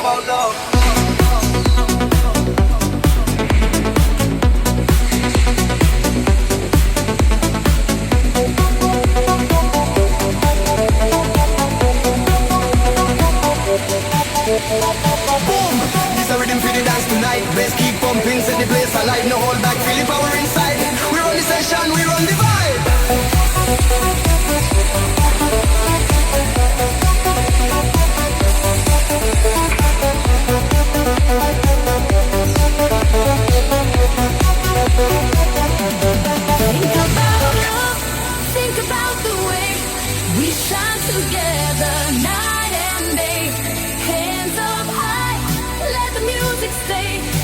about love. Boom! This a rhythm for the dance tonight. Bass keep pumping, set the place alive. No hold back, feel the power inside. We run the session, we run the vibe. Think about love, think about the way we shine together night and day. Hands up high, let the music stay.